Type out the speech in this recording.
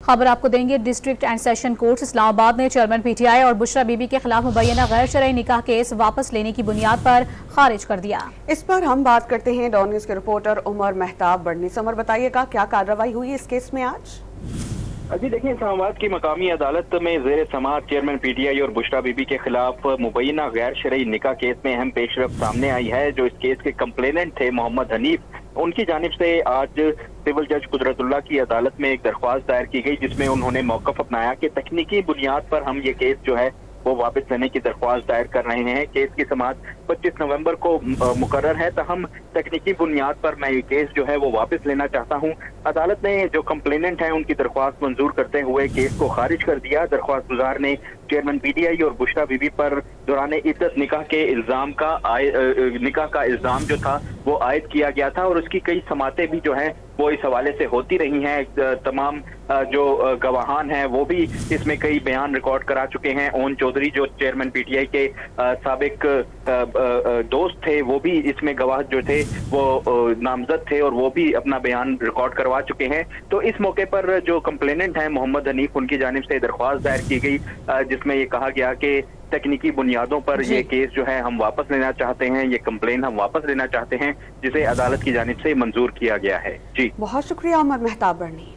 خبر آپ کو دیں گے۔ ڈسٹرکٹ اینڈ سیشن کورٹ اسلام آباد نے چیئرمین پی ٹی آئی اور بشرا بی بی کے خلاف مبینہ غیر شرعی نکاح کیس واپس لینے کی بنیاد پر خارج کر دیا۔ اس پر ہم بات کرتے ہیں ڈان نیوز کے رپورٹر عمر مہتاب بڑھنی سے۔ عمر، بتائیے گا کیا کارروائی ہوئی اس کیس میں آج؟ جی دیکھیں، اسلام آباد کی مقامی عدالت میں زیر سماعت چیئرمین پی ٹی آئی اور بشرا بی بی کے خلاف مبینہ غیر شرعی نکاح کیس میں اہم پیش رفت سامنے آئی ہے۔ جو اس کیس کے کمپلیننٹ تھے محمد حنیف، ان کی جانب سے آج سول جج قدرت اللہ کی عدالت میں ایک درخواست دائر کی گئی، جس میں انہوں نے موقف اپنایا کہ تکنیکی بنیاد پر ہم یہ کیس جو ہے وہ واپس لینے کی درخواست دائر کر رہے ہیں۔ کیس کی سماعت 25 نومبر کو مقرر ہے، تاہم تکنیکی بنیاد پر میں یہ کیس جو ہے وہ واپس لینا چاہتا ہوں۔ عدالت نے جو کمپلیننٹ ہیں ان کی درخواست منظور کرتے ہوئے کیس کو خارج کر دیا۔ درخواست گزار نے چیئرمین پی ٹی آئی اور بشرا بی بی پر دوران عدت نکاح کا الزام جو تھا وہ عائد کیا گیا تھا، اور اس کی کئی سماعتیں بھی جو ہیں وہ اس حوالے سے ہوتی رہی ہیں۔ تمام جو گواہان ہیں وہ بھی اس میں کئی بیان ریکارڈ کرا چکے ہیں۔ اون چودھری جو چیئرمین پی ٹی آئی کے سابق دوست تھے، وہ بھی اس میں گواہ جو تھے وہ نامزد تھے، اور وہ بھی اپنا بیان ریکارڈ کروا چکے ہیں۔ تو اس موقع پر جو کمپلیننٹ ہیں محمد حنیف، ان کی جانب سے درخواست دائر کی گئی، جس میں یہ کہا گیا کہ تکنیکی بنیادوں پر یہ کیس جو ہے ہم واپس لینا چاہتے ہیں، یہ کمپلین ہم واپس لینا چاہتے ہیں، جسے عدالت کی جانب سے منظور کیا گیا ہے۔ جی بہت شکریہ عمر مہتاب بڑھنی۔